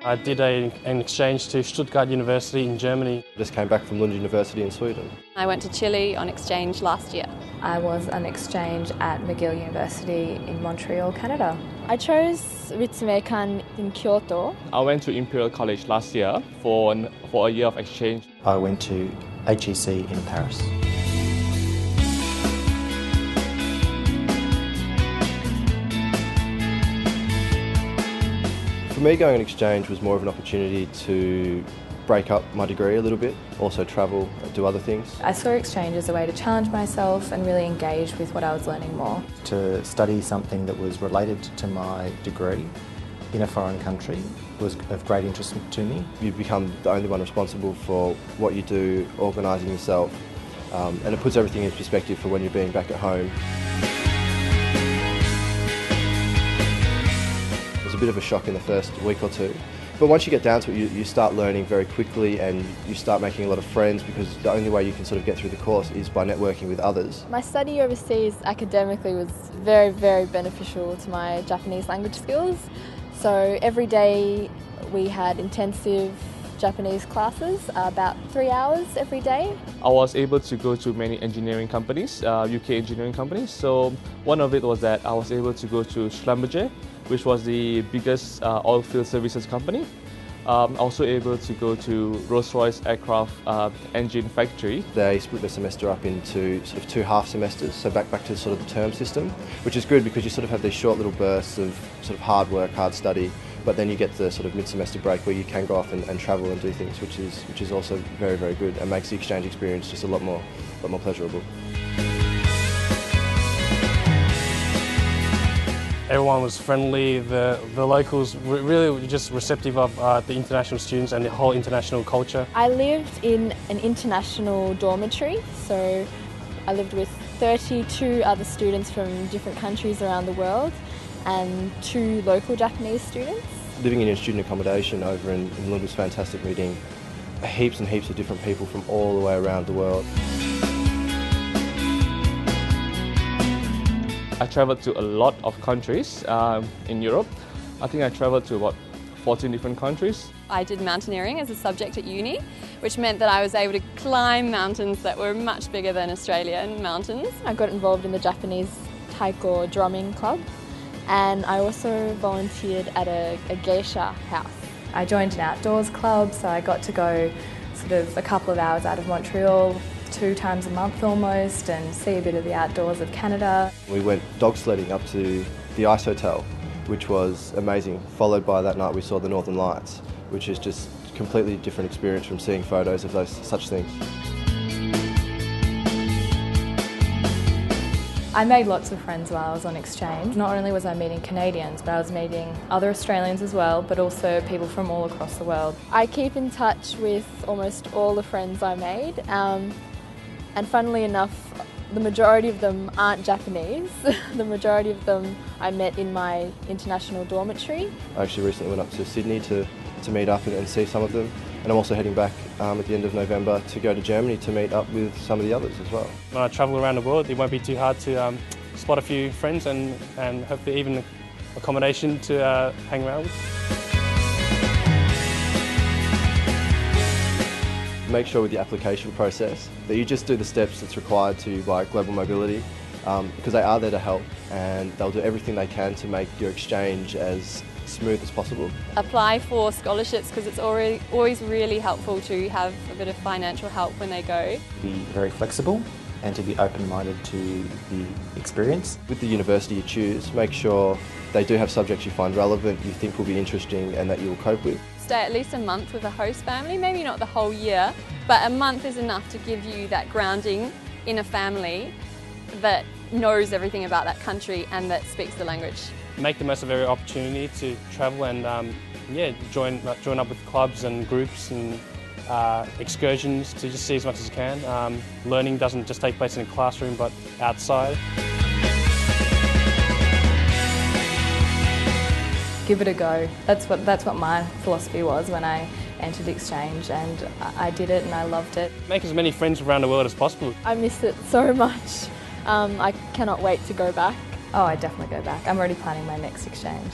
I did an exchange to Stuttgart University in Germany. I just came back from Lund University in Sweden. I went to Chile on exchange last year. I was on exchange at McGill University in Montreal, Canada. I chose Ritsumeikan in Kyoto. I went to Imperial College last year for a year of exchange. I went to HEC in Paris. For me, going on exchange was more of an opportunity to break up my degree a little bit, also travel, do other things. I saw exchange as a way to challenge myself and really engage with what I was learning more. To study something that was related to my degree in a foreign country was of great interest to me. You become the only one responsible for what you do, organising yourself, and it puts everything in perspective for when you're being back at home. It was a bit of a shock in the first week or two, but once you get down to it, you start learning very quickly and you start making a lot of friends, because the only way you can sort of get through the course is by networking with others. My study overseas academically was very, very beneficial to my Japanese language skills. So every day we had intensive Japanese classes, about 3 hours every day. I was able to go to many engineering companies, UK engineering companies. So one of it was that I was able to go to Schlumberger, which was the biggest oil field services company. Also able to go to Rolls-Royce aircraft engine factory. They split the semester up into sort of 2 half semesters, so back to sort of the term system, which is good because you sort of have these short little bursts of sort of hard work, hard study, but then you get the sort of mid-semester break where you can go off and travel and do things, which is also very, very good and makes the exchange experience just a lot more pleasurable. Everyone was friendly, the locals were really just receptive of the international students and the whole international culture. I lived in an international dormitory, so I lived with 32 other students from different countries around the world and 2 local Japanese students. Living in student accommodation over in Lund was fantastic, meeting heaps and heaps of different people from all the way around the world. I travelled to a lot of countries in Europe. I think I travelled to about 14 different countries. I did mountaineering as a subject at uni, which meant that I was able to climb mountains that were much bigger than Australian mountains. I got involved in the Japanese taiko drumming club, and I also volunteered at a geisha house. I joined an outdoors club, so I got to go sort of a couple of hours out of Montreal 2 times a month almost and see a bit of the outdoors of Canada. We went dog sledding up to the Ice Hotel, which was amazing. Followed by that night we saw the Northern Lights, which is just a completely different experience from seeing photos of such things. I made lots of friends while I was on exchange. Not only was I meeting Canadians, but I was meeting other Australians as well, but also people from all across the world. I keep in touch with almost all the friends I made, and funnily enough, the majority of them aren't Japanese. The majority of them I met in my international dormitory. I actually recently went up to Sydney to meet up and see some of them, and I'm also heading back at the end of November to go to Germany to meet up with some of the others as well. When I travel around the world, it won't be too hard to spot a few friends and hopefully even accommodation to hang around with. Make sure with the application process that you just do the steps that's required to you by Global Mobility, because they are there to help and they'll do everything they can to make your exchange as smooth as possible. Apply for scholarships because it's always really helpful to have a bit of financial help when they go. Be very flexible and to be open-minded to the experience. With the university you choose, make sure they do have subjects you find relevant, you think will be interesting and that you'll cope with. Stay at least a month with a host family, maybe not the whole year, but a month is enough to give you that grounding in a family that knows everything about that country and that speaks the language. Make the most of every opportunity to travel and join up with clubs and groups and excursions to just see as much as you can. Learning doesn't just take place in a classroom but outside. Give it a go. That's what my philosophy was when I entered exchange, and I did it and I loved it. Make as many friends around the world as possible. I miss it so much. I cannot wait to go back. Oh, I definitely go back. I'm already planning my next exchange.